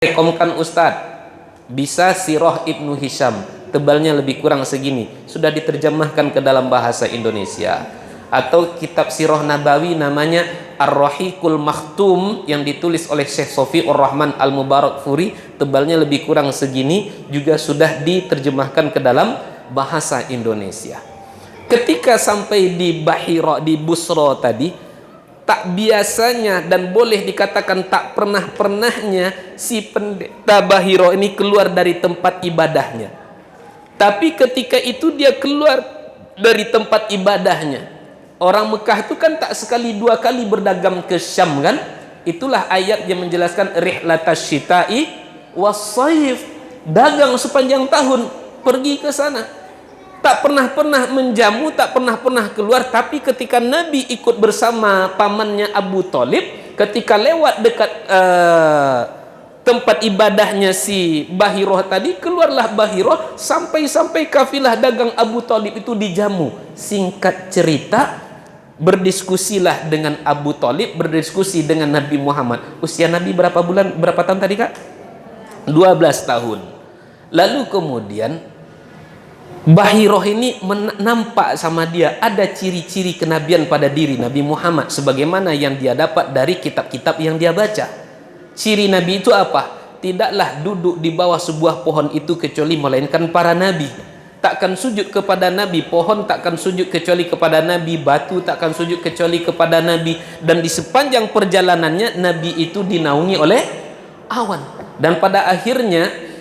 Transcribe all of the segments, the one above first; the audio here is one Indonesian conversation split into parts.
Rekomkan Ustadz, bisa Sirah Ibnu Hisham, tebalnya lebih kurang segini, sudah diterjemahkan ke dalam bahasa Indonesia. Atau kitab Sirah Nabawi namanya Ar-Rahiqul Makhtum yang ditulis oleh Syekh Sofiur Rahman Al-Mubarakfuri, tebalnya lebih kurang segini, juga sudah diterjemahkan ke dalam bahasa Indonesia. Ketika sampai di Bahira, di Busra tadi, tak biasanya dan boleh dikatakan tak pernah-pernahnya si pendeta Bahiro ini keluar dari tempat ibadahnya. Tapi ketika itu dia keluar dari tempat ibadahnya, orang Mekah itu kan tak sekali dua kali berdagang ke Syam kan? Itulah ayat yang menjelaskan rihlatas syita'i was-saif, dagang sepanjang tahun, pergi ke sana. Tak pernah menjamu, tak pernah keluar. Tapi ketika Nabi ikut bersama pamannya Abu Thalib, ketika lewat dekat tempat ibadahnya si Bahiroh tadi, keluarlah Bahiroh sampai kafilah dagang Abu Thalib itu dijamu. Singkat cerita, berdiskusilah dengan Abu Thalib, berdiskusi dengan Nabi Muhammad. Usia Nabi berapa tahun tadi kak? 12 tahun. Lalu kemudian Bahiroh ini nampak sama dia ada ciri-ciri kenabian pada diri Nabi Muhammad sebagaimana yang dia dapat dari kitab-kitab yang dia baca. Ciri Nabi itu apa? Tidaklah duduk di bawah sebuah pohon itu kecuali melainkan para nabi. Takkan sujud kepada nabi, pohon takkan sujud kecuali kepada nabi, batu takkan sujud kecuali kepada nabi. Dan di sepanjang perjalanannya nabi itu dinaungi oleh awan. Dan pada akhirnya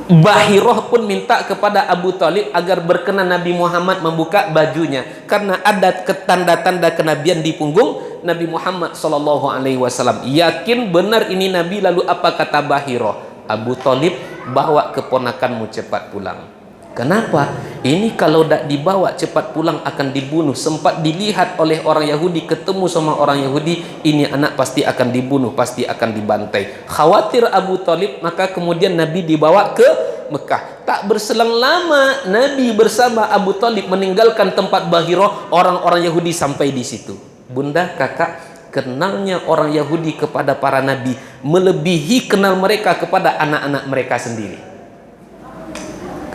Bahiroh pun minta kepada Abu Thalib agar berkenan Nabi Muhammad membuka bajunya karena ada tanda-tanda kenabian di punggung Nabi Muhammad SAW. Yakin benar ini Nabi. Lalu apa kata Bahiroh? Abu Thalib, bawa keponakanmu cepat pulang. Kenapa? Ini kalau tidak dibawa cepat pulang akan dibunuh. Sempat dilihat oleh orang Yahudi, ketemu sama orang Yahudi, ini anak pasti akan dibunuh, pasti akan dibantai. Khawatir Abu Thalib, maka kemudian Nabi dibawa ke Mekah. Tak berselang lama Nabi bersama Abu Thalib meninggalkan tempat Bahiroh. Orang-orang Yahudi sampai di situ. Bunda, kakak, kenalnya orang Yahudi kepada para nabi melebihi kenal mereka kepada anak-anak mereka sendiri.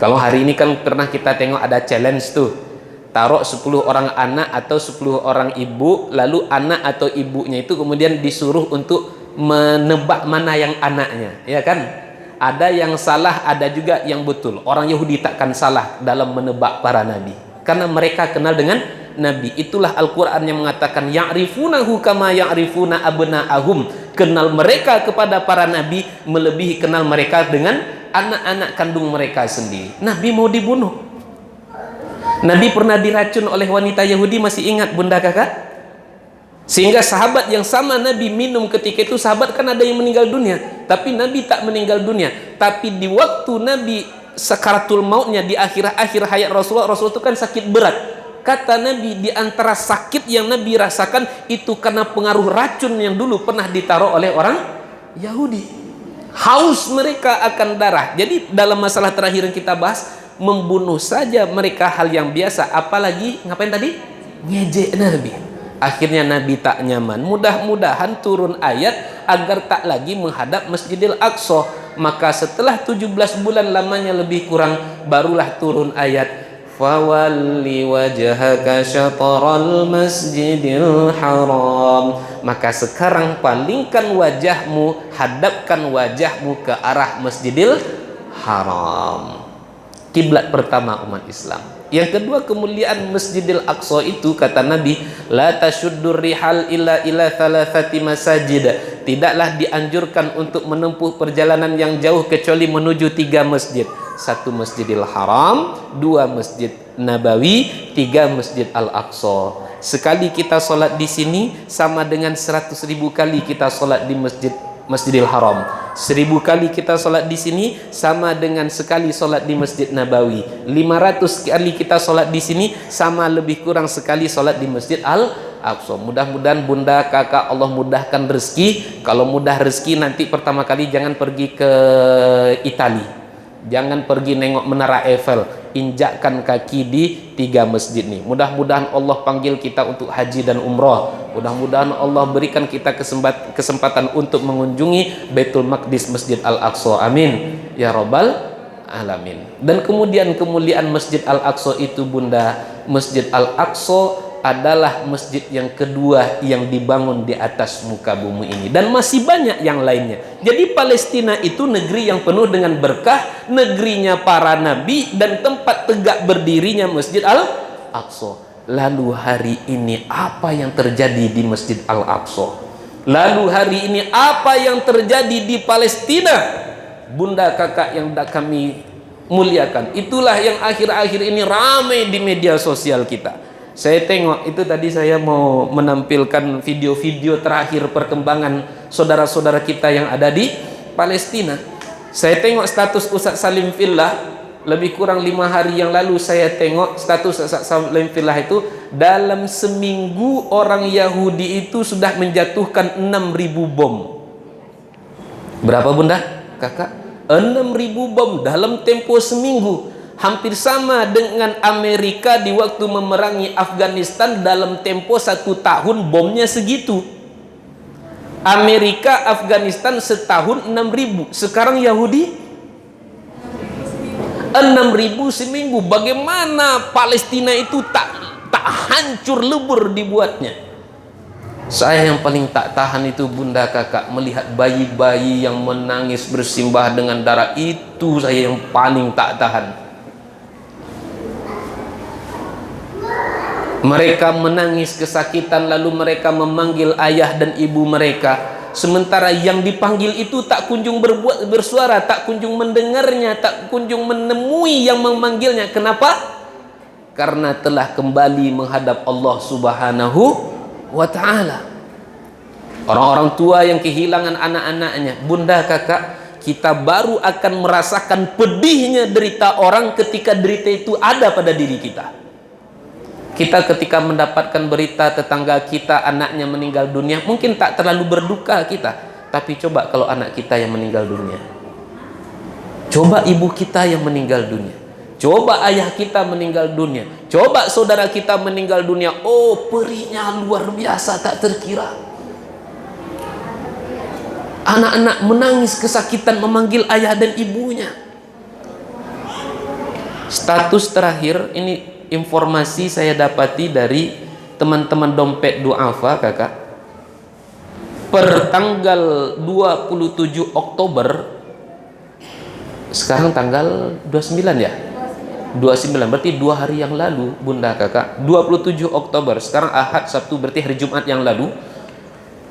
Kalau hari ini kan pernah kita tengok ada challenge tuh, taruh 10 orang anak atau 10 orang ibu, lalu anak atau ibunya itu kemudian disuruh untuk menebak mana yang anaknya, ya kan? Ada yang salah, ada juga yang betul. Orang Yahudi takkan salah dalam menebak para nabi, karena mereka kenal dengan nabi. Itulah Al-Quran yang mengatakan ya'rifunahu kama ya'rifuna abna'ahum. Kenal mereka kepada para nabi melebihi kenal mereka dengan anak-anak kandung mereka sendiri. Nabi mau dibunuh. Nabi pernah diracun oleh wanita Yahudi, masih ingat bunda kakak? Sehingga sahabat yang sama Nabi minum ketika itu, sahabat kan ada yang meninggal dunia, tapi Nabi tak meninggal dunia. Tapi di waktu Nabi sakaratul mautnya, di akhir hayat Rasulullah itu kan sakit berat. Kata Nabi, di antara sakit yang Nabi rasakan itu karena pengaruh racun yang dulu pernah ditaruh oleh orang Yahudi. Haus mereka akan darah. Jadi dalam masalah terakhir yang kita bahas, membunuh saja mereka hal yang biasa, apalagi ngapain tadi? Ngejek Nabi. Akhirnya Nabi tak nyaman. Mudah-mudahan turun ayat agar tak lagi menghadap Masjidil Aqsa. Maka setelah 17 bulan lamanya lebih kurang, barulah turun ayat fawalli wajhaka syatral masjidil haram. Maka sekarang palingkan wajahmu, hadapkan wajahmu ke arah Masjidil Haram, kiblat pertama umat Islam. Yang kedua, kemuliaan Masjidil Aqsa itu kata Nabi, la tashuddur rihal illa ila thalathati masajid. Tidaklah dianjurkan untuk menempuh perjalanan yang jauh kecuali menuju 3 masjid. 1 Masjidil Haram, 2 Masjid Nabawi, 3 Masjid Al-Aqsa. Sekali kita solat di sini sama dengan 100.000 kali kita solat di Masjidil Haram. 1000 kali kita solat di sini sama dengan sekali solat di Masjid Nabawi. 500 kali kita solat di sini sama lebih kurang sekali solat di Masjid Al-Aqsa. Mudah-mudahan bunda, kakak, Allah mudahkan rezeki. Kalau mudah rezeki, nanti pertama kali jangan pergi ke Italia, jangan pergi nengok Menara Eiffel. injakkan kaki di 3 masjid nih. Mudah-mudahan Allah panggil kita untuk haji dan umrah. Mudah-mudahan Allah berikan kita kesempatan untuk mengunjungi Baitul Maqdis, Masjid Al-Aqsa. Amin ya rabbal alamin. Dan kemudian kemuliaan Masjid Al-Aqsa itu, Bunda, Masjid Al-Aqsa adalah masjid yang kedua yang dibangun di atas muka bumi ini, dan masih banyak yang lainnya. Jadi Palestina itu negeri yang penuh dengan berkah, negerinya para nabi, dan tempat tegak berdirinya Masjid Al-Aqsa. Lalu hari ini apa yang terjadi di Masjid Al-Aqsa? Lalu hari ini apa yang terjadi di Palestina? Bunda, kakak yang kami muliakan, itulah yang akhir-akhir ini ramai di media sosial kita. Saya tengok itu tadi, saya mau menampilkan video-video terakhir perkembangan saudara-saudara kita yang ada di Palestina. Saya tengok status Ustaz Salim Fillah, lebih kurang 5 hari yang lalu saya tengok status Ustaz Salim Fillah itu, dalam seminggu orang Yahudi itu sudah menjatuhkan 6.000 bom. Berapa, Bunda, kakak? 6.000 bom dalam tempo seminggu. Hampir sama dengan Amerika di waktu memerangi Afghanistan, dalam tempo 1 tahun bomnya segitu. Amerika, Afghanistan setahun 6.000. Sekarang Yahudi 6.000 seminggu. Bagaimana Palestina itu tak hancur lebur dibuatnya? Saya yang paling tak tahan itu, Bunda, kakak, melihat bayi-bayi yang menangis bersimbah dengan darah. Itu saya yang paling tak tahan. Mereka menangis kesakitan, lalu mereka memanggil ayah dan ibu mereka. Sementara yang dipanggil itu tak kunjung bersuara, tak kunjung mendengarnya, tak kunjung menemui yang memanggilnya. Kenapa? Karena telah kembali menghadap Allah Subhanahu wa ta'ala. Orang-orang tua yang kehilangan anak-anaknya, Bunda, kakak, kita baru akan merasakan pedihnya derita orang ketika derita itu ada pada diri kita. Kita ketika mendapatkan berita tetangga kita anaknya meninggal dunia, mungkin tak terlalu berduka kita. Tapi coba kalau anak kita yang meninggal dunia, coba ibu kita yang meninggal dunia, coba ayah kita meninggal dunia, coba saudara kita meninggal dunia. Oh, perihnya luar biasa, tak terkira. Anak-anak menangis kesakitan memanggil ayah dan ibunya. Status terakhir ini, informasi saya dapati dari teman-teman dompet duafa, kakak. Per tanggal 27 Oktober, sekarang tanggal 29 ya? 29, berarti 2 hari yang lalu, Bunda, kakak. 27 Oktober, sekarang Ahad, Sabtu, berarti hari Jumat yang lalu,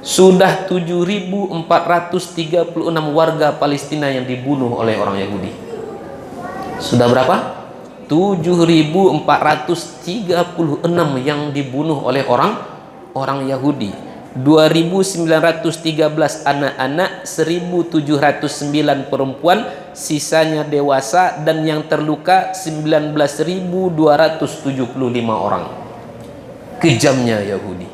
sudah 7.436 warga Palestina yang dibunuh oleh orang Yahudi. Sudah berapa? 7.436 yang dibunuh oleh orang Yahudi. 2.913 anak-anak, 1.709 perempuan, sisanya dewasa, dan yang terluka 19.275 orang. Kejamnya Yahudi.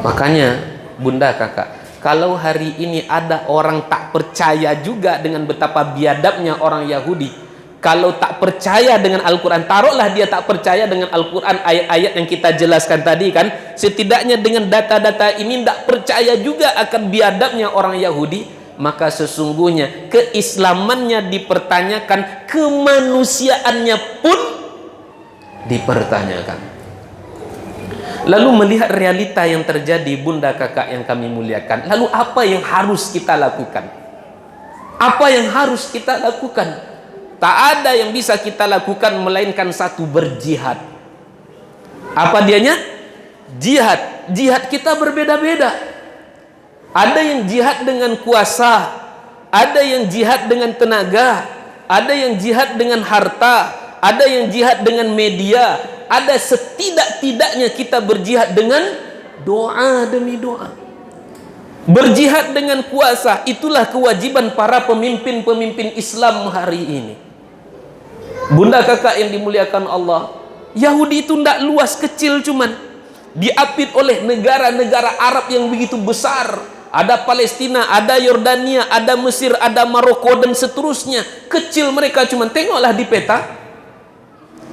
Makanya, Bunda, kakak, kalau hari ini ada orang tak percaya juga dengan betapa biadabnya orang Yahudi, kalau tak percaya dengan Al-Quran, taruhlah dia tak percaya dengan Al-Quran, ayat-ayat yang kita jelaskan tadi kan, setidaknya dengan data-data ini tak percaya juga akan biadabnya orang Yahudi, maka sesungguhnya keislamannya dipertanyakan, kemanusiaannya pun dipertanyakan. Lalu melihat realita yang terjadi, Bunda, kakak yang kami muliakan, lalu apa yang harus kita lakukan? Apa yang harus kita lakukan? Tak ada yang bisa kita lakukan melainkan satu, berjihad. Apa dianya? Jihad. Jihad kita berbeda-beda. Ada yang jihad dengan kuasa, ada yang jihad dengan tenaga, ada yang jihad dengan harta, ada yang jihad dengan media, ada setidak-tidaknya kita berjihad dengan doa demi doa. Berjihad dengan kuasa, itulah kewajiban para pemimpin-pemimpin Islam hari ini. Bunda, kakak yang dimuliakan Allah, Yahudi itu tidak luas, kecil, cuman diapit oleh negara-negara Arab yang begitu besar. ada Palestina, ada Yordania, ada Mesir, ada Maroko dan seterusnya. Kecil mereka, cuman tengoklah di peta.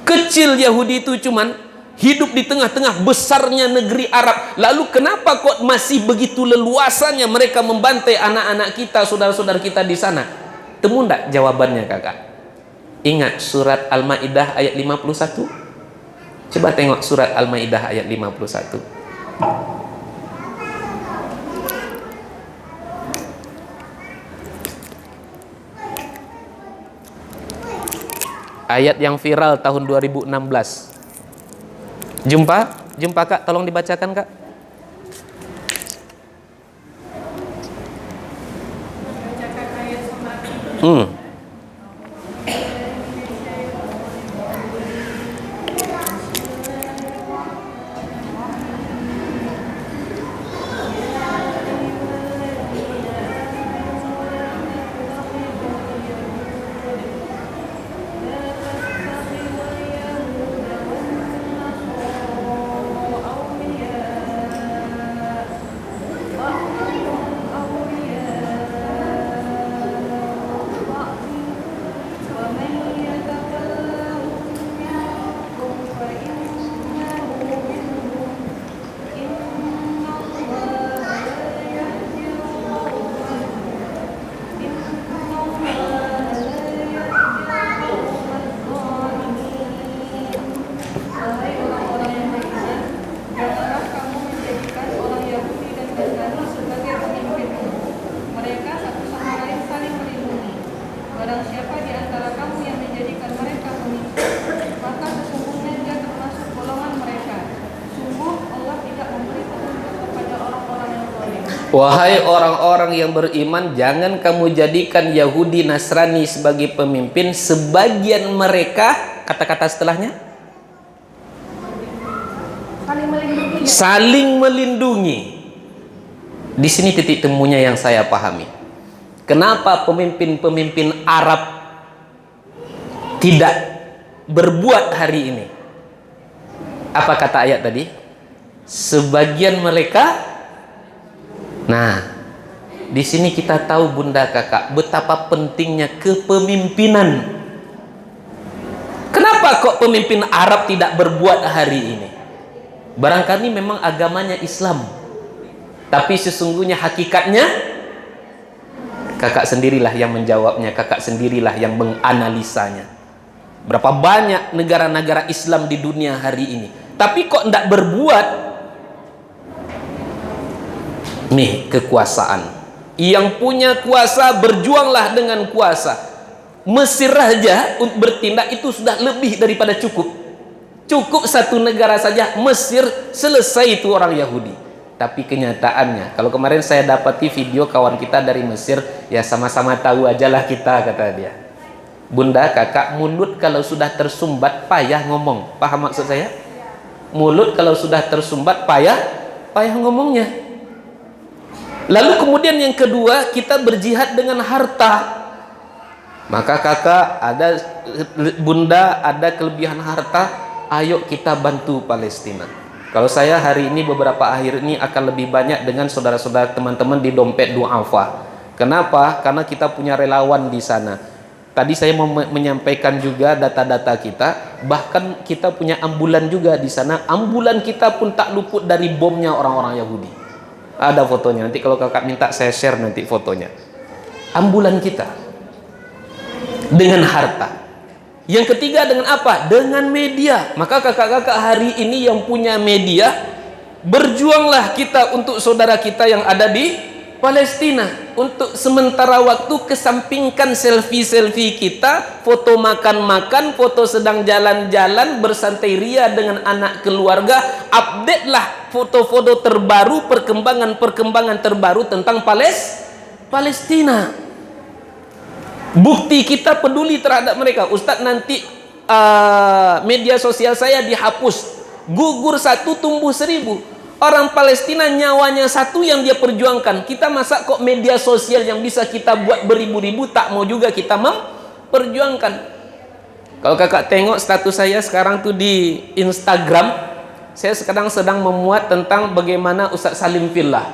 Kecil Yahudi itu cuman hidup di tengah-tengah besarnya negeri Arab. Lalu kenapa kok masih begitu leluasanya mereka membantai anak-anak kita, saudara-saudara kita di sana? Temu enggak jawabannya, kakak? Ingat surat Al-Maidah ayat 51? Coba tengok surat Al-Maidah ayat 51. Ayat yang viral tahun 2016. Jumpa kak, tolong dibacakan kak. Wahai orang-orang yang beriman, jangan kamu jadikan Yahudi Nasrani sebagai pemimpin. Sebagian mereka, kata-kata setelahnya, saling melindungi. Di sini titik temunya yang saya pahami. Kenapa pemimpin-pemimpin Arab tidak berbuat hari ini? Apa kata ayat tadi? Sebagian mereka. Nah, di sini kita tahu bunda kakak betapa pentingnya kepemimpinan. Kenapa kok pemimpin Arab tidak berbuat hari ini? Barangkali memang agamanya Islam, tapi sesungguhnya hakikatnya kakak sendirilah yang menjawabnya, kakak sendirilah yang menganalisanya. Berapa banyak negara-negara Islam di dunia hari ini, tapi kok tidak berbuat? Nih kekuasaan, yang punya kuasa berjuanglah dengan kuasa. Mesir saja untuk bertindak itu sudah lebih daripada cukup. Cukup satu negara saja, Mesir, selesai itu orang Yahudi. Tapi kenyataannya, kalau kemarin saya dapati video kawan kita dari Mesir, ya sama-sama tahu ajalah kita, kata dia. Bunda kakak, mulut kalau sudah tersumbat payah ngomong. Paham maksud saya? Mulut kalau sudah tersumbat payah ngomongnya. Lalu kemudian yang kedua, kita berjihad dengan harta. Maka kakak, ada bunda, ada kelebihan harta, ayo kita bantu Palestina. Kalau saya hari ini beberapa akhir ini akan lebih banyak dengan saudara-saudara teman-teman di Dompet Duafa. Kenapa? Karena kita punya relawan di sana. Tadi saya mau menyampaikan juga data-data kita, bahkan kita punya ambulan juga di sana. Ambulan kita pun tak luput dari bomnya orang-orang Yahudi. Ada fotonya, nanti kalau kakak minta saya share nanti fotonya. Ambulan kita dengan harta. Yang ketiga dengan apa? Dengan media. Maka kakak-kakak hari ini yang punya media, berjuanglah kita untuk saudara kita yang ada di Palestina. Untuk sementara waktu kesampingkan selfie-selfie kita, foto makan-makan, foto sedang jalan-jalan, bersantai ria dengan anak keluarga. Update lah foto-foto terbaru, perkembangan terbaru tentang Palestina. Bukti kita peduli terhadap mereka. Ustadz, nanti media sosial saya dihapus. Gugur satu, tumbuh 1000. Orang Palestina nyawanya satu yang dia perjuangkan. Kita masa kok media sosial yang bisa kita buat beribu-ribu tak mau juga kita memperjuangkan. Kalau kakak tengok status saya sekarang tuh di Instagram, saya sekarang sedang memuat tentang bagaimana Ustadz Salim Fillah.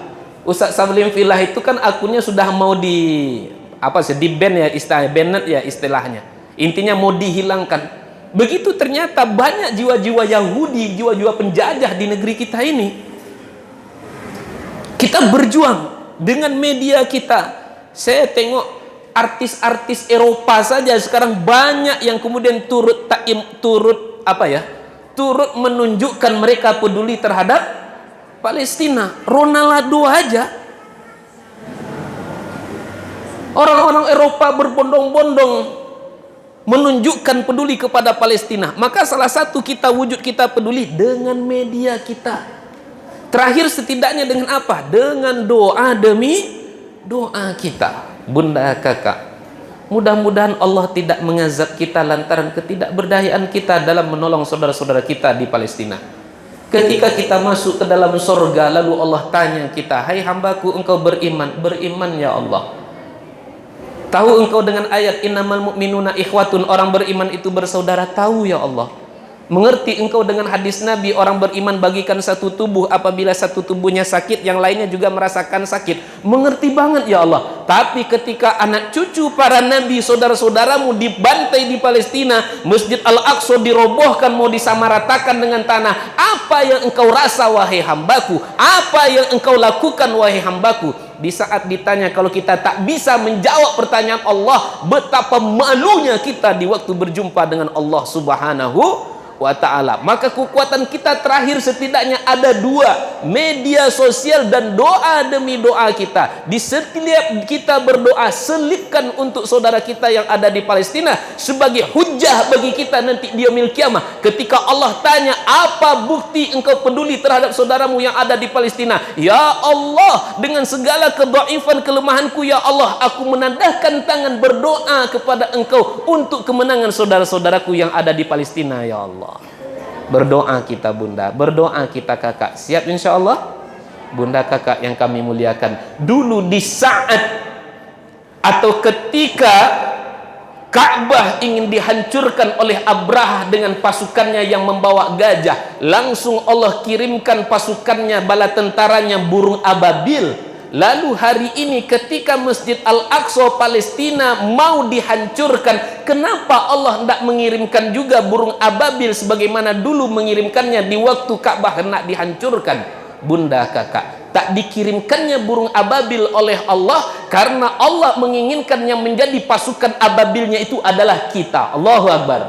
Ustaz Salim Filah itu kan akunnya sudah mau di apa sih, di ban ya istilahnya, banned ya istilahnya. Intinya mau dihilangkan. Begitu ternyata banyak jiwa-jiwa Yahudi, jiwa-jiwa penjajah di negeri kita ini. Kita berjuang dengan media kita. Saya tengok artis-artis Eropa saja sekarang banyak yang kemudian turut menunjukkan mereka peduli terhadap Palestina. Ronaldo aja, orang-orang Eropa berbondong-bondong menunjukkan peduli kepada Palestina. Maka salah satu wujud kita peduli dengan media kita. Terakhir setidaknya dengan apa? Dengan doa demi doa kita. Bunda, kakak, mudah-mudahan Allah tidak mengazab kita lantaran ketidakberdayaan kita dalam menolong saudara-saudara kita di Palestina. Ketika kita masuk ke dalam surga, lalu Allah tanya kita, hai hambaku, engkau beriman? Beriman ya Allah. Tahu engkau dengan ayat innamal mu'minuna ikhwatun, orang beriman itu bersaudara? Tahu ya Allah. Mengerti engkau dengan hadis Nabi, orang beriman bagikan satu tubuh, apabila satu tubuhnya sakit, yang lainnya juga merasakan sakit. Mengerti banget ya Allah. Tapi ketika anak cucu para nabi, saudara-saudaramu dibantai di Palestina, Masjid Al-Aqsa dirobohkan, mau disamaratakan dengan tanah, apa yang engkau rasa wahai hambaku? Apa yang engkau lakukan wahai hambaku? Di saat ditanya, kalau kita tak bisa menjawab pertanyaan Allah, betapa malunya kita di waktu berjumpa dengan Allah Subhanahu wa ta'ala. Maka kekuatan kita terakhir setidaknya ada dua: media sosial dan doa demi doa kita. Di setiap kita berdoa, selipkan untuk saudara kita yang ada di Palestina sebagai hujah bagi kita nanti di yaumil kiamah. Ketika Allah tanya, apa bukti engkau peduli terhadap saudaramu yang ada di Palestina? Ya Allah, dengan segala kedhaifan kelemahanku ya Allah, aku menandahkan tangan berdoa kepada engkau untuk kemenangan saudara-saudaraku yang ada di Palestina ya Allah. Berdoa kita bunda, berdoa kita kakak. Siap insya Allah? Bunda kakak yang kami muliakan, dulu di saat atau ketika Ka'bah ingin dihancurkan oleh Abrahah dengan pasukannya yang membawa gajah, langsung Allah kirimkan pasukannya, bala tentaranya burung ababil. Lalu hari ini ketika Masjid Al-Aqsa Palestina mau dihancurkan, kenapa Allah tidak mengirimkan juga burung ababil sebagaimana dulu mengirimkannya di waktu Ka'bah hendak dihancurkan? Bunda kakak, tak dikirimkannya burung ababil oleh Allah karena Allah menginginkan yang menjadi pasukan ababilnya itu adalah kita. Allahu Akbar.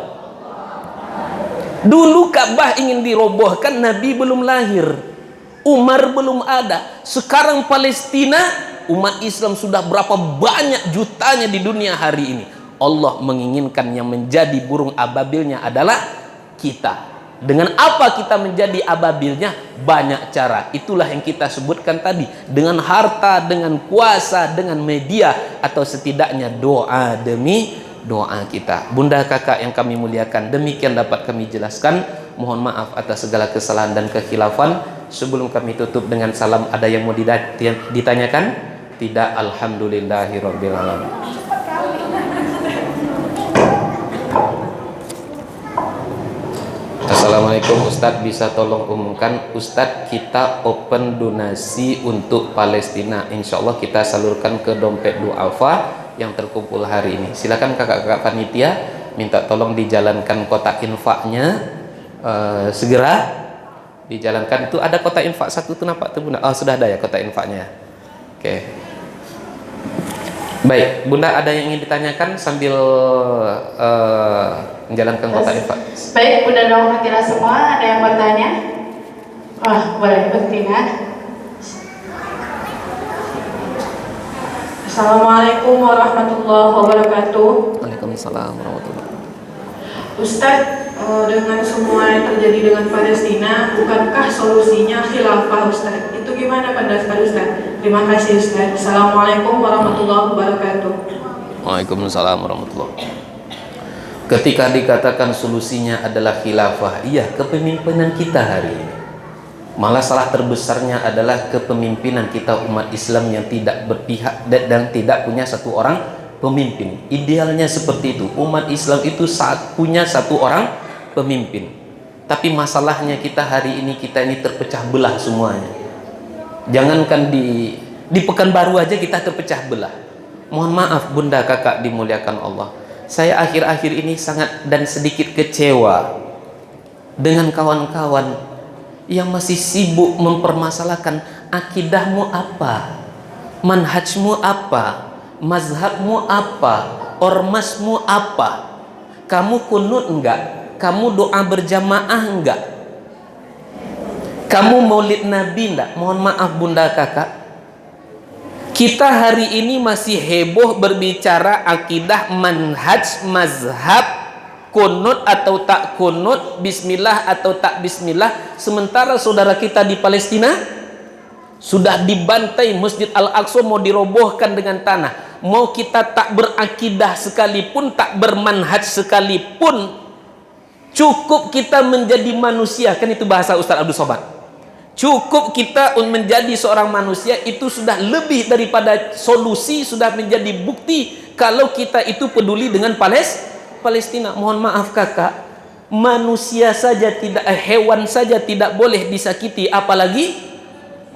Dulu Ka'bah ingin dirobohkan, Nabi belum lahir, Umar belum ada. Sekarang Palestina, umat Islam sudah berapa banyak jutanya di dunia hari ini. Allah menginginkan yang menjadi burung ababilnya adalah kita. Dengan apa kita menjadi ababilnya? Banyak cara. Itulah yang kita sebutkan tadi. Dengan harta, dengan kuasa, dengan media, atau setidaknya doa demi doa kita. Bunda kakak yang kami muliakan, demikian dapat kami jelaskan. Mohon maaf atas segala kesalahan dan kekhilafan. Sebelum kami tutup dengan salam, ada yang mau ditanyakan? Tidak. Alhamdulillahirabbil alamin. Assalamualaikum Ustadz, bisa tolong umumkan Ustadz, kita open donasi untuk Palestina, insya Allah kita salurkan ke dompet duafa yang terkumpul hari ini. Silakan kakak-kakak panitia, minta tolong dijalankan kotak infaknya, segera dijalankan. Itu ada kotak infak satu tuh nampak tuh bunda? Oh sudah ada ya kotak infaknya. Oke. Baik bunda, ada yang ingin ditanyakan sambil menjalankan kotak infak? Baik bunda dan hadirin semua, ada yang bertanya? Wah boleh bertanya. Assalamualaikum warahmatullahi wabarakatuh. Waalaikumsalam warahmatullahi wabarakatuh. Ustadz, dengan semua yang terjadi dengan Palestina, bukankah solusinya khilafah Ustadz? Itu gimana pendapat Ustadz? Terima kasih Ustadz. Assalamualaikum warahmatullahi wabarakatuh. Waalaikumsalam warahmatullahi wabarakatuh. Ketika dikatakan solusinya adalah khilafah, iya, kepemimpinan kita hari ini. Malah salah terbesarnya adalah kepemimpinan kita umat Islam yang tidak berpihak dan tidak punya satu orang pemimpin. Idealnya seperti itu, umat Islam itu punya satu orang pemimpin. Tapi masalahnya kita hari ini, kita ini terpecah belah semuanya. Jangankan di Di Pekanbaru aja kita terpecah belah. Mohon maaf bunda kakak dimuliakan Allah, saya akhir-akhir ini sangat dan sedikit kecewa dengan kawan-kawan yang masih sibuk mempermasalahkan akidahmu apa, manhajmu apa, mazhabmu apa, ormasmu apa, kamu kunut enggak, kamu doa berjamaah enggak, kamu maulid nabi enggak. Mohon maaf bunda kakak, kita hari ini masih heboh berbicara akidah, manhaj, mazhab, kunut atau tak kunut, bismillah atau tak bismillah, sementara saudara kita di Palestina sudah dibantai, Masjid Al-Aqsa mau dirobohkan dengan tanah. Mau kita tak berakidah sekalipun, tak bermanhaj sekalipun, cukup kita menjadi manusia, kan itu bahasa Ustaz Abdul Somad. Cukup kita menjadi seorang manusia itu sudah lebih daripada solusi, sudah menjadi bukti kalau kita itu peduli dengan Palestina. Mohon maaf kakak, manusia saja tidak, hewan saja tidak boleh disakiti, apalagi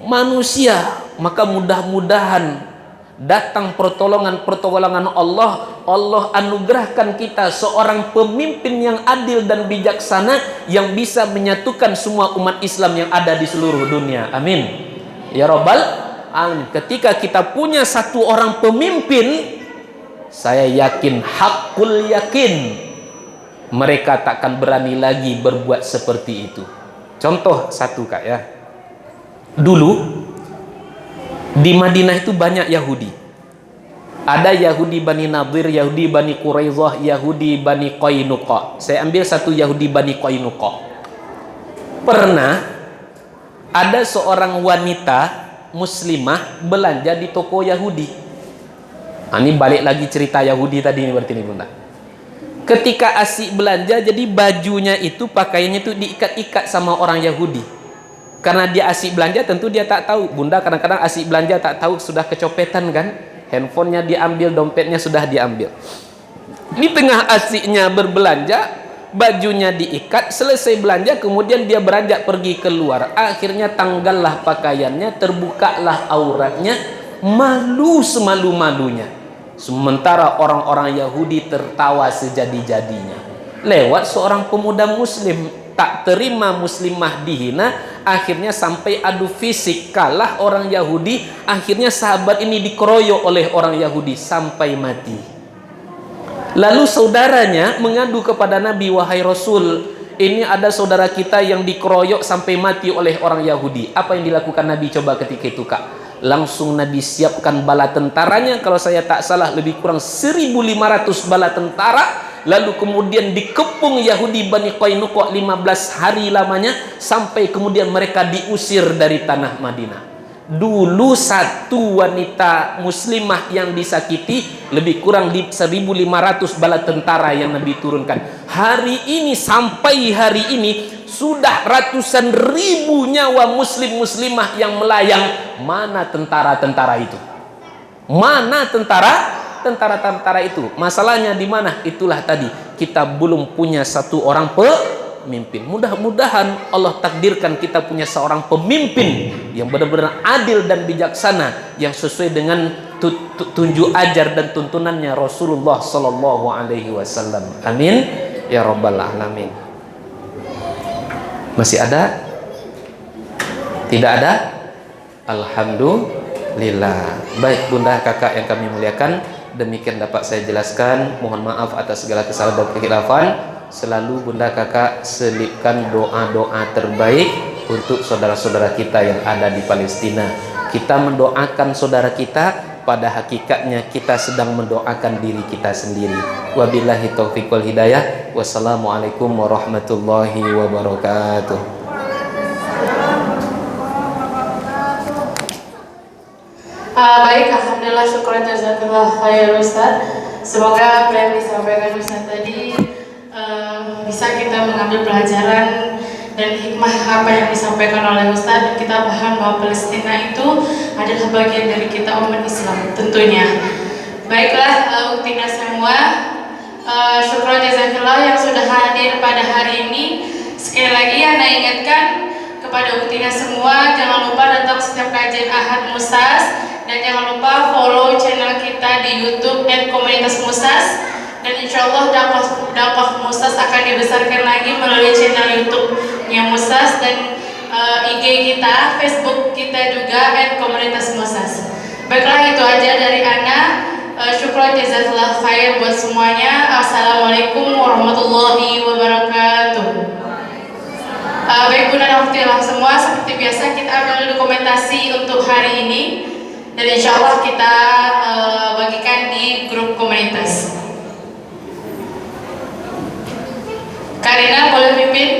manusia. Maka mudah-mudahan datang pertolongan Allah. Allah anugerahkan kita seorang pemimpin yang adil dan bijaksana, yang bisa menyatukan semua umat Islam yang ada di seluruh dunia. Amin ya rabbal alamin. Ketika kita punya satu orang pemimpin, saya yakin, hakul yakin, mereka takkan berani lagi berbuat seperti itu. Contoh satu kak ya, dulu di Madinah itu banyak Yahudi. Ada Yahudi Bani Nadir, Yahudi Bani Quraidah, Yahudi Bani Qainuqa. Saya ambil satu Yahudi Bani Qainuqa. Pernah ada seorang wanita muslimah belanja di toko Yahudi. Nah, ini balik lagi cerita Yahudi tadi ini berarti ini bunda. Ketika asyik belanja, jadi bajunya itu, pakaiannya itu diikat-ikat sama orang Yahudi. Karena dia asyik belanja, tentu dia tak tahu. Bunda kadang-kadang asyik belanja tak tahu sudah kecopetan kan, handphonenya diambil, dompetnya sudah diambil. Di tengah asyiknya berbelanja, bajunya diikat, selesai belanja kemudian dia beranjak pergi keluar. Akhirnya tanggallah pakaiannya, terbukalah auratnya, malu semalu-malunya. Sementara orang-orang Yahudi tertawa sejadi-jadinya. Lewat seorang pemuda muslim, tak terima muslimah dihina, akhirnya sampai adu fisik, kalah orang Yahudi. Akhirnya sahabat ini dikeroyok oleh orang Yahudi sampai mati. Lalu saudaranya mengadu kepada Nabi, wahai Rasul, ini ada saudara kita yang dikeroyok sampai mati oleh orang Yahudi. Apa yang dilakukan Nabi coba ketika itu kak? Langsung Nabi siapkan bala tentaranya, kalau saya tak salah lebih kurang 1.500 bala tentara. Lalu kemudian dikepung Yahudi Bani Qainuqa 15 hari lamanya, sampai kemudian mereka diusir dari tanah Madinah. Dulu satu wanita muslimah yang disakiti, lebih kurang di 1.500 bala tentara yang Nabi turunkan. Hari ini, sampai hari ini, sudah ratusan ribu nyawa muslim-muslimah yang melayang. Mana tentara-tentara itu? Mana tentara-tentara itu? Masalahnya di mana? Itulah tadi, kita belum punya satu orang pemimpin. Mudah-mudahan Allah takdirkan kita punya seorang pemimpin yang benar-benar adil dan bijaksana, yang sesuai dengan tunjuk ajar dan tuntunannya Rasulullah Sallallahu Alaihi Wasallam. Amin ya rabbal alamin. Masih ada? Tidak ada? Alhamdulillah. Baik bunda kakak yang kami muliakan, demikian dapat saya jelaskan. Mohon maaf atas segala kesalahan dan kekhilafan. Selalu bunda kakak selipkan doa-doa terbaik untuk saudara-saudara kita yang ada di Palestina. Kita mendoakan saudara kita, pada hakikatnya kita sedang mendoakan diri kita sendiri. Wabillahi taufiq wal hidayah. Wassalamualaikum warahmatullahi wabarakatuh. Baik, alhamdulillah, syukur jazakallah khair Ustaz. Semoga apa yang disampaikan Ustaz tadi bisa kita mengambil pelajaran dan hikmah apa yang disampaikan oleh Ustaz. Kita paham bahwa Palestina itu adalah bagian dari kita umat Islam tentunya. Baiklah uktina semua, syukur jazakallah yang sudah hadir pada hari ini. Sekali lagi Ana ingatkan kepada Utina semua, jangan lupa datang setiap kajian Ahad Musas, dan jangan lupa follow channel kita di YouTube @komunitas Musas, dan insya Allah dakwah Musas akan dibesarkan lagi melalui channel YouTube-nya Musas dan IG kita, Facebook kita juga @komunitas Musas. Baiklah, itu aja dari Ana. Syukran jazakallah khair buat semuanya. Assalamualaikum warahmatullahi wabarakatuh. Baik Bunda dan Ukhtillah semua, seperti biasa kita ambil dokumentasi untuk hari ini dan insya Allah kita bagikan di grup komunitas. Karina boleh pimpin.